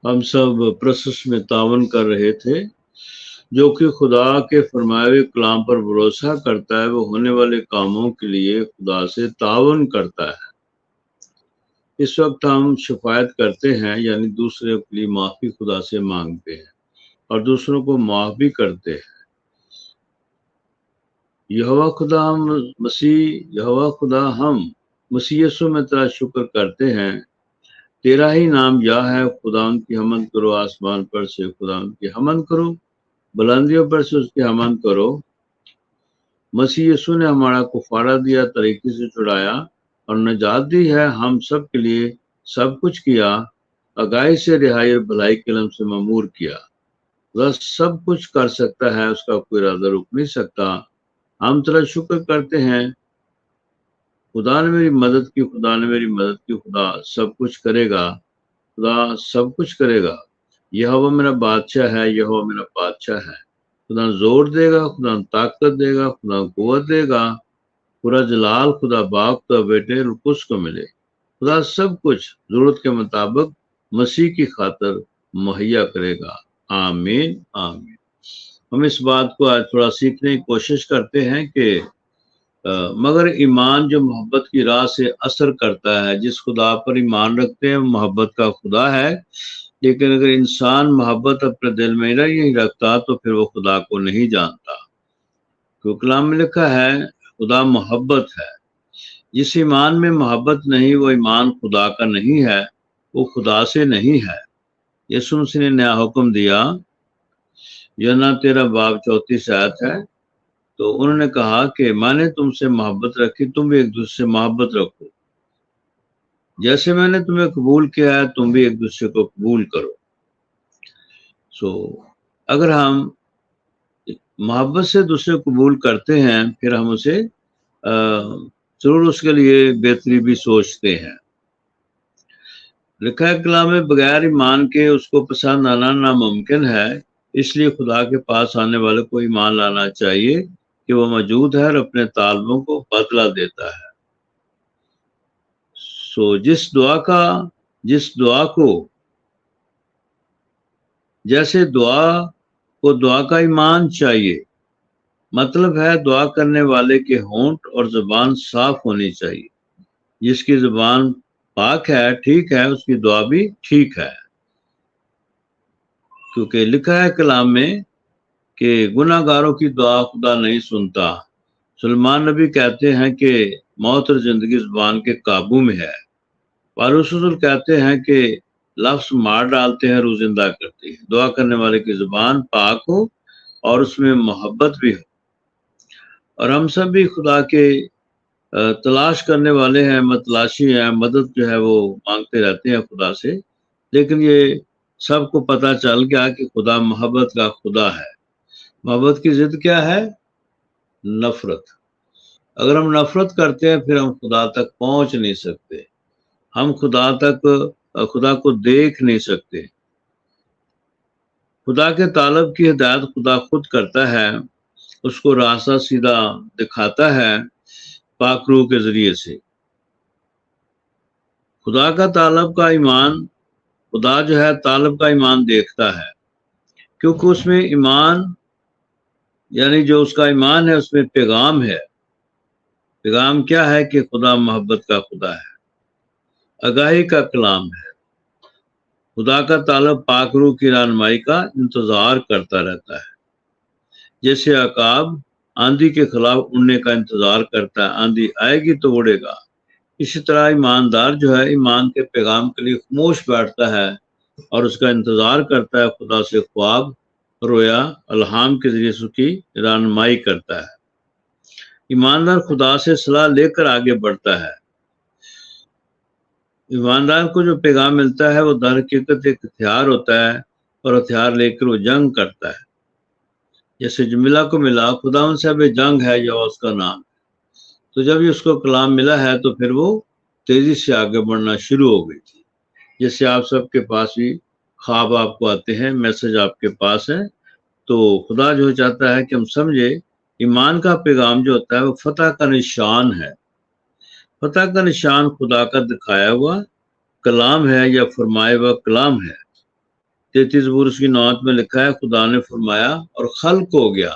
ہم sub process میں تعاون کر رہے تھے۔ جو کہ خدا کے فرمائے ہوئے کلام پر بھروسہ کرتا ہے وہ ہونے والے کاموں کے لیے خدا سے تعاون کرتا ہے۔ اس وقت ہم شفاعت کرتے ہیں، یعنی دوسرے کے لیے معافی خدا سے مانگتے ہیں اور دوسروں کو معاف بھی کرتے ہیں۔ یہوہ خدا ہم مسیح یسوع میں تیرا شکر کرتے ہیں۔ تیرا ہی نام یا ہے، خدا ان کی حمد کرو، آسمان پر سے خدا ان کی حمد کرو، بلندیوں پر سے اس کی حمد کرو۔ مسیح یسوع نے ہمارا کفارہ دیا، طریقے سے چھڑایا اور نجات دی ہے، ہم سب کے لیے سب کچھ کیا، آگاہی سے رہائی اور بھلائی کے علم سے مامور کیا۔ وہ سب کچھ کر سکتا ہے، اس کا کوئی ارادہ روک نہیں سکتا۔ ہم تیرا شکر کرتے ہیں، خدا نے میری مدد کی، خدا نے میری مدد کی، خدا سب کچھ کرے گا، خدا سب کچھ کرے گا۔ یہوہ میرا بادشاہ ہے، یہوہ میرا بادشاہ ہے۔ خدا زور دے گا، خدا طاقت دے گا، خدا قوت دے گا، پورا جلال خدا باپ کا بیٹے القدس کو ملے۔ خدا سب کچھ ضرورت کے مطابق مسیح کی خاطر مہیا کرے گا۔ آمین آمین۔ ہم اس بات کو آج تھوڑا سیکھنے کی کوشش کرتے ہیں کہ مگر ایمان جو محبت کی راہ سے اثر کرتا ہے، جس خدا پر ایمان رکھتے ہیں محبت کا خدا ہے، لیکن اگر انسان محبت اپنے دل میں نہیں رکھتا تو پھر وہ خدا کو نہیں جانتا۔ تو کلام میں لکھا ہے خدا محبت ہے۔ جس ایمان میں محبت نہیں وہ ایمان خدا کا نہیں ہے، وہ خدا سے نہیں ہے۔ یسوع مسیح نے نیا حکم دیا، یوحنا 13:34 آیت ہے، تو انہوں نے کہا کہ میں نے تم سے محبت رکھی، تم بھی ایک دوسرے سے محبت رکھو، جیسے میں نے تمہیں قبول کیا ہے تم بھی ایک دوسرے کو قبول کرو۔ اگر ہم محبت سے دوسرے قبول کرتے ہیں پھر ہم اسے ضرور اس کے لیے بہتری بھی سوچتے ہیں۔ لکھا ہے کلام میں بغیر ایمان کے اس کو پسند آنا ناممکن ہے، اس لیے خدا کے پاس آنے والے کو ایمان لانا چاہیے کہ وہ موجود ہے اور اپنے طالبوں کو بدلہ دیتا ہے۔ جس دعا کو جیسے دعا کا ایمان چاہیے، مطلب ہے دعا کرنے والے کے ہونٹ اور زبان صاف ہونی چاہیے۔ جس کی زبان پاک ہے ٹھیک ہے، اس کی دعا بھی ٹھیک ہے، کیونکہ لکھا ہے کلام میں کہ گناہ گاروں کی دعا خدا نہیں سنتا۔ سلیمان نبی کہتے ہیں کہ موت اور زندگی زبان کے قابو میں ہے۔ پالوس رسول کہتے ہیں کہ لفظ مار ڈالتے ہیں، روح زندہ کرتی ہے۔ دعا کرنے والے کی زبان پاک ہو اور اس میں محبت بھی ہو۔ اور ہم سب بھی خدا کے تلاش کرنے والے ہیں، متلاشی ہیں، مدد جو ہے وہ مانگتے رہتے ہیں خدا سے، لیکن یہ سب کو پتہ چل گیا کہ خدا محبت کا خدا ہے۔ محبت کی ضد کیا ہے؟ نفرت۔ اگر ہم نفرت کرتے ہیں پھر ہم خدا تک پہنچ نہیں سکتے، ہم خدا کو دیکھ نہیں سکتے۔ خدا کے طالب کی ہدایت خدا خود کرتا ہے، اس کو راستہ سیدھا دکھاتا ہے پاک روح کے ذریعے سے۔ خدا کا طالب کا ایمان، خدا جو ہے طالب کا ایمان دیکھتا ہے، کیونکہ اس میں ایمان یعنی جو اس کا ایمان ہے اس میں پیغام ہے۔ پیغام کیا ہے؟ کہ خدا محبت کا خدا ہے، آگاہی کا کلام ہے۔ خدا کا طالب پاک روح کی رہنمائی کا انتظار کرتا رہتا ہے، جیسے عقاب آندھی کے خلاف اڑنے کا انتظار کرتا ہے، آندھی آئے گی تو اڑے گا۔ اسی طرح ایماندار جو ہے ایمان کے پیغام کے لیے خاموش بیٹھتا ہے اور اس کا انتظار کرتا ہے، خدا سے خواب، رویا، الہام کے ذریعے اس کی رہنمائی کرتا ہے۔ ایماندار خدا سے صلاح لے کر آگے بڑھتا ہے۔ ایماندار کو جو پیغام ملتا ہے وہ در حقیقت ایک ہتھیار ہوتا ہے، اور ہتھیار لے کر وہ جنگ کرتا ہے۔ جیسے جمیلہ کو ملا خدا ان سے بے جنگ ہے یا اس کا نام، تو جب اس کو کلام ملا ہے تو پھر وہ تیزی سے آگے بڑھنا شروع ہو گئی تھی۔ جیسے آپ سب کے پاس بھی خواب آپ کو آتے ہیں، میسج آپ کے پاس ہے، تو خدا جو چاہتا ہے کہ ہم سمجھے ایمان کا پیغام جو ہوتا ہے وہ فتح کا نشان ہے۔ فتح کا نشان خدا کا دکھایا ہوا کلام ہے یا فرمایا ہوا کلام ہے۔ 33 زبور اس کی 9 میں لکھا ہے خدا نے فرمایا اور خلق ہو گیا۔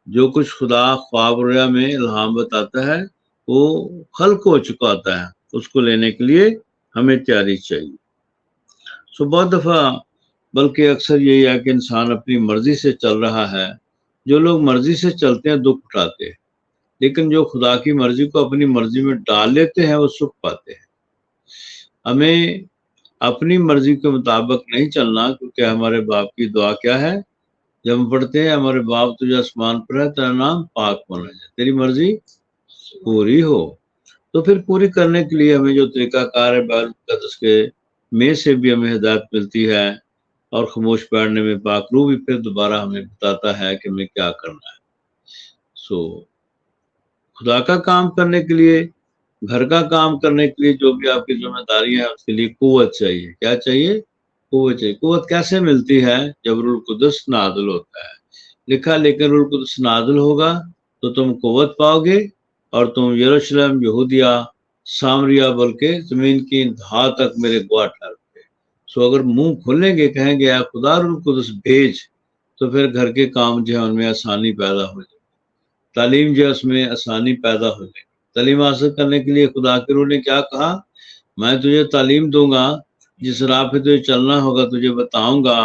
جو کچھ خدا خواب رویا میں الہام بتاتا ہے وہ خلق ہو چکا ہوتا ہے، اس کو لینے کے لیے ہمیں تیاری چاہیے۔ بہت دفعہ بلکہ اکثر یہی ہے کہ انسان اپنی مرضی سے چل رہا ہے۔ جو لوگ مرضی سے چلتے ہیں دکھ اٹھاتے ہیں، لیکن جو خدا کی مرضی کو اپنی مرضی میں ڈال لیتے ہیں وہ سکھ پاتے ہیں۔ ہمیں اپنی مرضی کے مطابق نہیں چلنا، کیونکہ ہمارے باپ کی دعا کیا ہے؟ جب ہم پڑھتے ہیں ہمارے باپ تجھے آسمان پر ہے، تیرا نام پاک ہونا جائے، تیری مرضی پوری ہو۔ تو پھر پوری کرنے کے لیے ہمیں جو طریقہ کار ہے بائبل مقدس کے میں سے بھی ہمیں ہدایت ملتی ہے، اور خاموش بیٹھنے میں پاک روح بھی پھر دوبارہ ہمیں بتاتا ہے کہ ہمیں کیا کرنا ہے۔ خدا کا کام کرنے کے لیے، گھر کا کام کرنے کے لیے جو بھی آپ کی ذمہ داری ہے اس کے لیے قوت چاہیے۔ کیا چاہیے؟ قوت چاہیے۔ قوت کیسے ملتی ہے؟ جب روح القدس نازل ہوتا ہے۔ لکھا لیکن روح القدس نازل ہوگا تو تم قوت پاؤ گے اور تم یروشلم، یہودیہ، سامریہ بلکہ زمین کی انتہا تک میرے گواہ ٹھہرو گے۔ اگر منہ کھولیں گے، کہیں گے اے خدا روح القدس بھیج، تو پھر گھر کے کام جو ہے ان میں آسانی پیدا ہو جائے، تعلیم جو ہے اس میں آسانی پیدا ہو جائے۔ تعلیم حاصل کرنے کے لیے خدا کے روح نے کیا کہا؟ میں تجھے تعلیم دوں گا، جس راہ پہ تجھے چلنا ہوگا تجھے بتاؤں گا،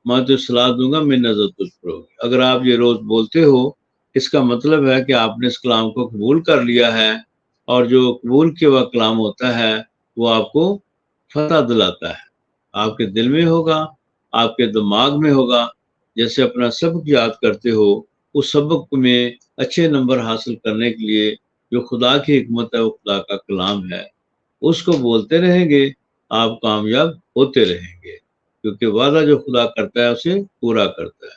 میں تجھے صلاح دوں گا، میری نظر تجھ پر ہوگی۔ اگر آپ یہ روز بولتے ہو، اس کا مطلب ہے کہ آپ نے اس کلام کو قبول کر لیا ہے، اور جو قبول کیا ہوا کلام ہوتا ہے وہ آپ کو فتح دلاتا ہے، آپ کے دل میں ہوگا، آپ کے دماغ میں ہوگا۔ جیسے اپنا سبق یاد کرتے ہو، اس سبق میں اچھے نمبر حاصل کرنے کے لیے جو خدا کی حکمت ہے، وہ خدا کا کلام ہے، اس کو بولتے رہیں گے، آپ کامیاب ہوتے رہیں گے، کیونکہ وعدہ جو خدا کرتا ہے اسے پورا کرتا ہے۔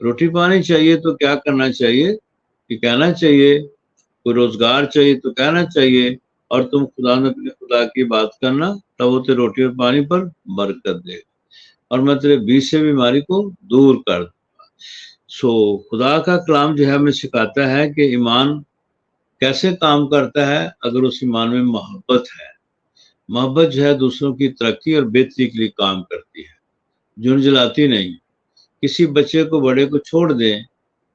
روٹی پانی چاہیے تو کیا کرنا چاہیے؟ کہ کہنا چاہیے، کوئی روزگار چاہیے تو کہنا چاہیے، اور تم خدا نے اپنے خدا کی بات کرنا، تب وہ تیرے روٹی اور پانی پر برکت دے گا، اور میں تیرے بیچ سے بیماری کو دور کر دوں گا۔ خدا کا کلام جو ہے ہمیں سکھاتا ہے کہ ایمان کیسے کام کرتا ہے۔ اگر اس ایمان میں محبت ہے، محبت جو ہے دوسروں کی ترقی اور بہتری کے لیے کام کرتی ہے، جلاتی نہیں۔ کسی بچے کو بڑے کو چھوڑ دیں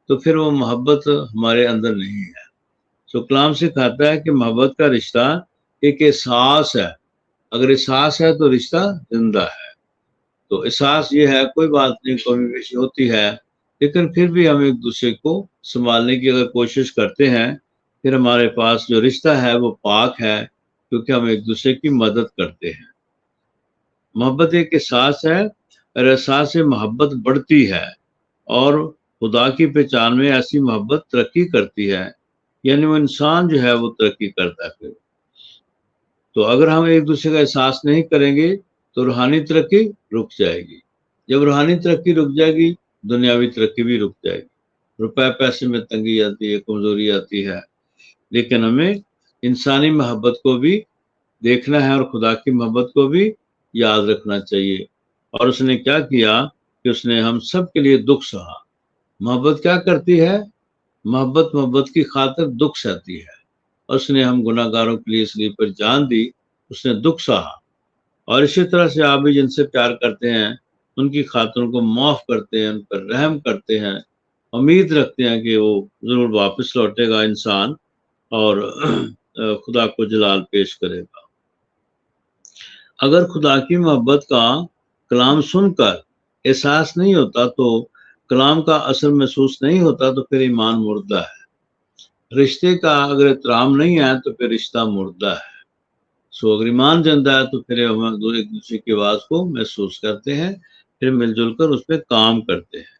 تو پھر وہ محبت ہمارے اندر نہیں ہے۔ کلام سکھاتا ہے کہ محبت کا رشتہ ایک احساس ہے، اگر احساس ہے تو رشتہ زندہ ہے۔ تو احساس یہ ہے کوئی بات نہیں، کمی بیشی ہوتی ہے، لیکن پھر بھی ہم ایک دوسرے کو سنبھالنے کی اگر کوشش کرتے ہیں، پھر ہمارے پاس جو رشتہ ہے وہ پاک ہے، کیونکہ ہم ایک دوسرے کی مدد کرتے ہیں۔ محبت ایک احساس ہے، اور احساس سے محبت بڑھتی ہے، اور خدا کی پہچان میں ایسی محبت ترقی کرتی ہے، یعنی وہ انسان جو ہے وہ ترقی کرتا ہے۔ پھر تو اگر ہم ایک دوسرے کا احساس نہیں کریں گے تو روحانی ترقی رک جائے گی۔ جب روحانی ترقی رک جائے گی، دنیاوی ترقی بھی رک جائے گی، روپے پیسے میں تنگی آتی ہے، کمزوری آتی ہے۔ لیکن ہمیں انسانی محبت کو بھی دیکھنا ہے اور خدا کی محبت کو بھی یاد رکھنا چاہیے۔ اور اس نے کیا کیا کہ اس نے ہم سب کے لیے دکھ سہا۔ محبت کیا کرتی ہے؟ محبت کی خاطر دکھ سہتی ہے، اور اس نے ہم گناہ گاروں کے لیے اس لیے پر جان دی، اس نے دکھ سہا۔ اور اسی طرح سے آپ بھی جن سے پیار کرتے ہیں ان کی خاطروں کو معاف کرتے ہیں، ان پر رحم کرتے ہیں، امید رکھتے ہیں کہ وہ ضرور واپس لوٹے گا انسان، اور خدا کو جلال پیش کرے گا۔ اگر خدا کی محبت کا کلام سن کر احساس نہیں ہوتا، تو کلام کا اثر محسوس نہیں ہوتا، تو پھر ایمان مردہ ہے۔ رشتے کا اگر احترام نہیں ہے تو پھر رشتہ مردہ ہے۔ اگر ایمان زندہ ہے تو پھر ہم ایک دوسرے کی آواز کو محسوس کرتے ہیں، پھر مل جل کر اس پہ کام کرتے ہیں۔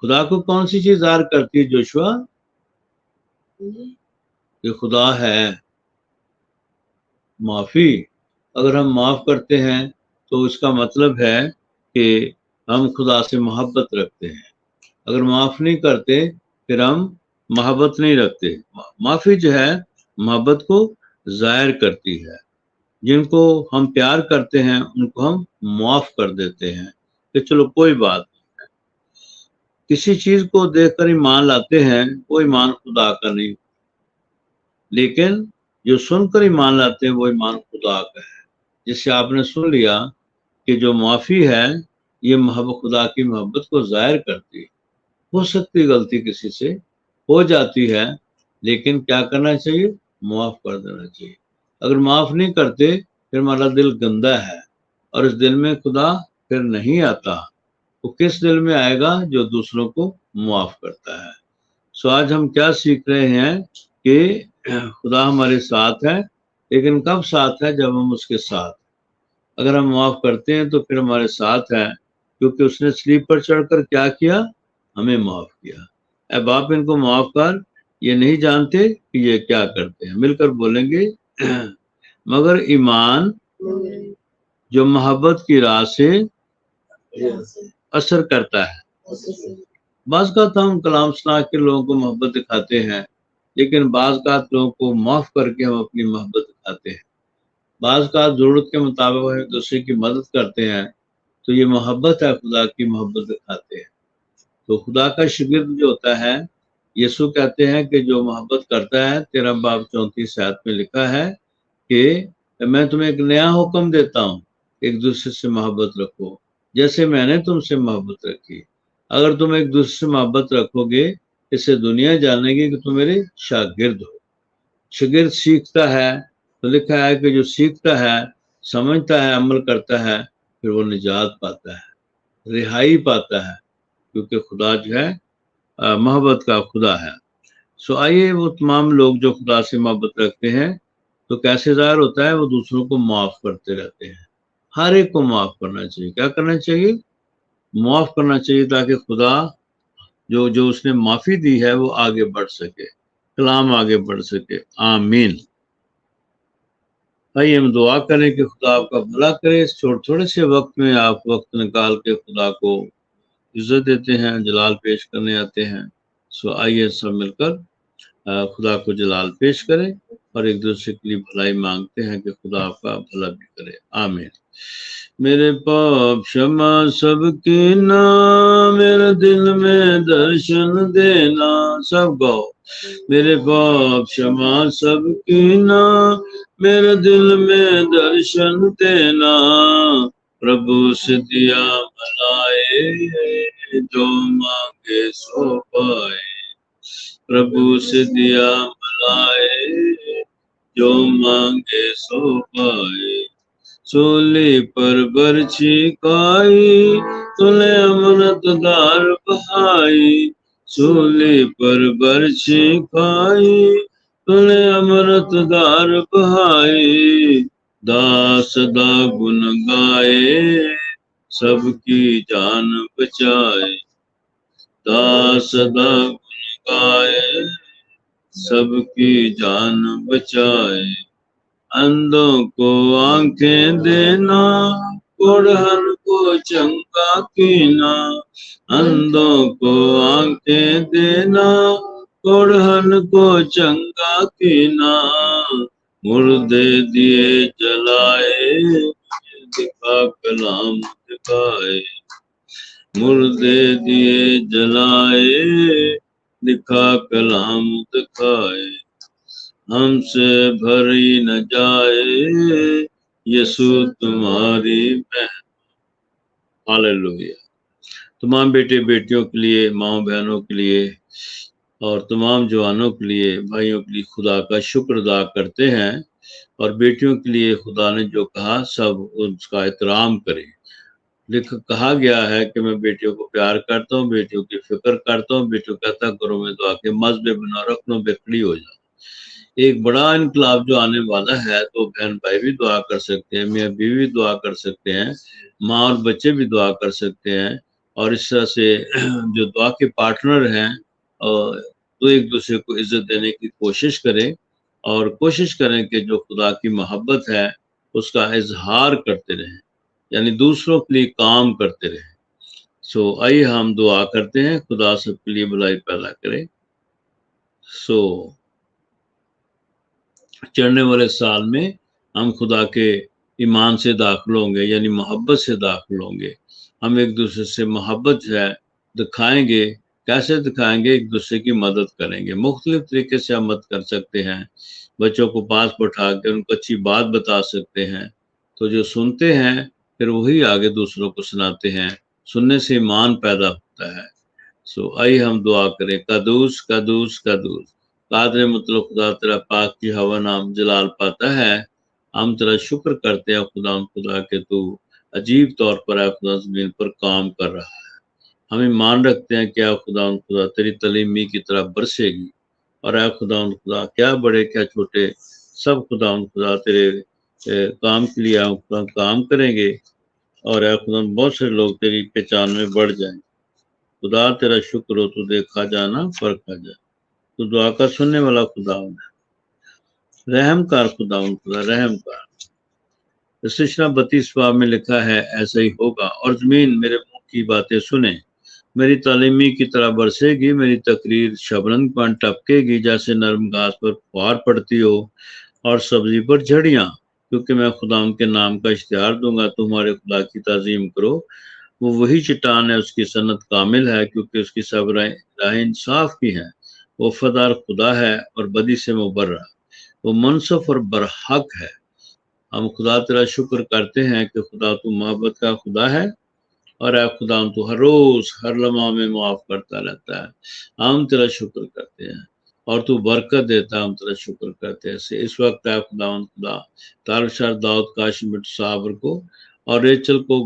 خدا کو کون سی چیز ظاہر کرتی ہے جوشوا؟ کہ خدا ہے معافی۔ اگر ہم معاف کرتے ہیں تو اس کا مطلب ہے کہ ہم خدا سے محبت رکھتے ہیں۔ اگر معاف نہیں کرتے پھر ہم محبت نہیں رکھتے۔ معافی جو ہے محبت کو ظاہر کرتی ہے۔ جن کو ہم پیار کرتے ہیں ان کو ہم معاف کر دیتے ہیں کہ چلو کوئی بات نہیں ہے۔ کسی چیز کو دیکھ کر ایمان لاتے ہیں، وہ ایمان خدا کا نہیں، لیکن جو سن کر ایمان لاتے ہیں وہ ایمان خدا کا ہے۔ جسے آپ نے سن لیا کہ جو معافی ہے یہ محبت خدا کی محبت کو ظاہر کرتی ہے۔ ہو سکتی غلطی کسی سے ہو جاتی ہے، لیکن کیا کرنا چاہیے؟ معاف کر دینا چاہیے۔ اگر معاف نہیں کرتے پھر ہمارا دل گندا ہے، اور اس دل میں خدا پھر نہیں آتا۔ وہ کس دل میں آئے گا؟ جو دوسروں کو معاف کرتا ہے۔ سو آج ہم کیا سیکھ رہے ہیں کہ خدا ہمارے ساتھ ہے، لیکن کب ساتھ ہے؟ جب ہم اس کے ساتھ۔ اگر ہم معاف کرتے ہیں تو پھر ہمارے ساتھ ہے، کیونکہ اس نے سلیپ پر چڑھ کر کیا کیا؟ ہمیں معاف کیا۔ اے باپ ان کو معاف کر، یہ نہیں جانتے کہ یہ کیا کرتے ہیں۔ مل کر بولیں گے، مگر ایمان جو محبت کی راہ سے اثر کرتا ہے۔ بعض کا تو ہم کلام سنا کے لوگوں کو محبت دکھاتے ہیں، لیکن بعض کا لوگوں کو معاف کر کے ہم اپنی محبت دکھاتے ہیں۔ بعض کا ضرورت کے مطابق ہم ایک دوسرے کی مدد کرتے ہیں، تو یہ محبت ہے، خدا کی محبت دکھاتے ہیں۔ تو خدا کا شاگرد جو ہوتا ہے، یسوع کہتے ہیں کہ جو محبت کرتا ہے، 13 باب 34 آیت میں لکھا ہے کہ میں تمہیں ایک نیا حکم دیتا ہوں، ایک دوسرے سے محبت رکھو جیسے میں نے تم سے محبت رکھی۔ اگر تم ایک دوسرے سے محبت رکھو گے، اس سے دنیا جانے گی کہ تم میرے شاگرد ہو۔ شاگرد سیکھتا ہے، تو لکھا ہے کہ جو سیکھتا ہے، سمجھتا ہے، عمل کرتا ہے، پھر وہ نجات پاتا ہے، رہائی پاتا ہے، کیونکہ خدا جو ہے محبت کا خدا ہے۔ سو آئیے وہ تمام لوگ جو خدا سے محبت رکھتے ہیں تو کیسے ظاہر ہوتا ہے؟ وہ دوسروں کو معاف کرتے رہتے ہیں۔ ہر ایک کو معاف کرنا چاہیے۔ کیا کرنا چاہیے؟ معاف کرنا چاہیے، تاکہ خدا جو اس نے معافی دی ہے وہ آگے بڑھ سکے، کلام آگے بڑھ سکے۔ آمین۔ آئیے ہم دعا کریں کہ خدا آپ کا بھلا کرے۔ اس تھوڑے سے وقت میں آپ وقت نکال کے خدا کو عزت دیتے ہیں، جلال پیش کرنے آتے ہیں۔ سو آئیے سب مل کر خدا کو جلال پیش کریں اور ایک دوسرے کے لیے بھلائی مانگتے ہیں کہ خدا آپ کا بھلا بھی کرے۔ آمین۔ میرے پاپ شمع سب کی نا، میرے دل میں درشن دینا۔ سب گاؤ۔ میرے پاپ شمع سب کی نا، میرے دل میں درشن دینا۔ پربھو سے دیا ملائے، جو مانگے سو پائے۔ پربھو سے دیا ملائے، جو مانگے سو پائے۔ سولی پر برچھی کائی، تو نے امرت دار بہائی۔ سولی پر برچھی کھائی، تو نے امرت دار بہائی۔ داس دا گن گائے، سب کی جان بچائے۔ داس دا گن گائے، سب کی جان بچائے۔ اندھوں کو آنکھیں دینا، کوڑھن کو چنگا کینا۔ اندھوں کو آنکھیں دینا، کوڑھن کو چنگا کینا۔ مردے دیے جلائے، دکھا کلام دکھائے۔ مردے دیے جلائے، دکھا کلام دکھائے۔ ہم سے بھری نہ جائے، یسوع تمہاری مہر۔ ہاللیلویہ۔ تمام بیٹے بیٹیوں کے لیے، ماؤں بہنوں کے لیے اور تمام جوانوں کے لیے، بھائیوں کے لیے خدا کا شکر ادا کرتے ہیں، اور بیٹیوں کے لیے خدا نے جو کہا سب اس کا احترام کریں۔ کہا گیا ہے کہ میں بیٹیوں کو پیار کرتا ہوں، بیٹیوں کی فکر کرتا ہوں۔ بیٹیوں کہتا کرو میں دعا کے مذہب بنا رکھنوں بکڑی ہو جاؤ۔ ایک بڑا انقلاب جو آنے والا ہے، تو بہن بھائی بھی دعا کر سکتے ہیں، میاں بیوی بھی دعا کر سکتے ہیں، ماں اور بچے بھی دعا کر سکتے ہیں، اور اس طرح سے جو دعا کے پارٹنر ہیں تو ایک دوسرے کو عزت دینے کی کوشش کریں، اور کوشش کریں کہ جو خدا کی محبت ہے اس کا اظہار کرتے رہیں، یعنی دوسروں کے لیے کام کرتے رہیں۔ سو آئیے ہم دعا کرتے ہیں، خدا سب کے لیے بھلائی پیدا کرے۔ سو چڑھنے والے سال میں ہم خدا کے ایمان سے داخل ہوں گے، یعنی محبت سے داخل ہوں گے۔ ہم ایک دوسرے سے محبت جو ہے دکھائیں گے۔ کیسے دکھائیں گے؟ ایک دوسرے کی مدد کریں گے۔ مختلف طریقے سے ہم مدد کر سکتے ہیں۔ بچوں کو پاس بٹھا کے ان کو اچھی بات بتا سکتے ہیں، تو جو سنتے ہیں پھر وہی آگے دوسروں کو سناتے ہیں، سننے سے ایمان پیدا ہوتا ہے۔ آئیے ہم دعا کریں۔ قدوس قدوس قدوس، قادر مطلق خدا، تیرا پاک کی ہوا نام جلال پاتا ہے۔ ہم تیرا شکر کرتے ہیں خدا کہ تو عجیب طور پر اے خدا زمین پر کام کر رہا ہے۔ ہم ایمان رکھتے ہیں کہ اے خدا تیری تعلیمی کی طرح برسے گی، اور اے خدا کیا بڑے کیا چھوٹے سب خدا تیرے کام کے لیے کام کریں گے، اور اے خدا بہت سے لوگ تیری پہچان میں بڑھ جائیں۔ خدا تیرا شکر ہو، تو دیکھا جانا پرکھا جائے، تو دعا کا سننے والا خدا رحم کار خدا رحم کار۔ سشنا 32 باب میں لکھا ہے، ایسا ہی ہوگا، اور زمین میرے منہ کی باتیں سنے، میری تعلیمی کی طرح برسے گی، میری تقریر شبنم پر ٹپکے گی، جیسے نرم گھاس پر فوار پڑتی ہو اور سبزی پر جھڑیاں، کیونکہ میں خدا کے نام کا اشتہار دوں گا، تمہارے خدا کی تعظیم کرو۔ وہ وہی چٹان ہے، اس کی صنعت کامل ہے، کیونکہ اس کی سب راہ انصاف کی ہے۔ وہ وفادار خدا ہے اور بدی سے مبرہ، وہ منصف اور برحق ہے۔ ہم خدا تیرا شکر کرتے ہیں کہ خدا تو محبت کا خدا ہے، اور اے خدا تو ہر روز ہر لمحہ میں معاف کرتا رہتا ہے۔ ہم تیرا شکر کرتے ہیں، اور تو برکت دیتا ہے، ہم تیرا شکر کرتے ہیں۔ اس وقت اے خدا تالشار داؤد کاشمٹ صابر کو اور ریچل کو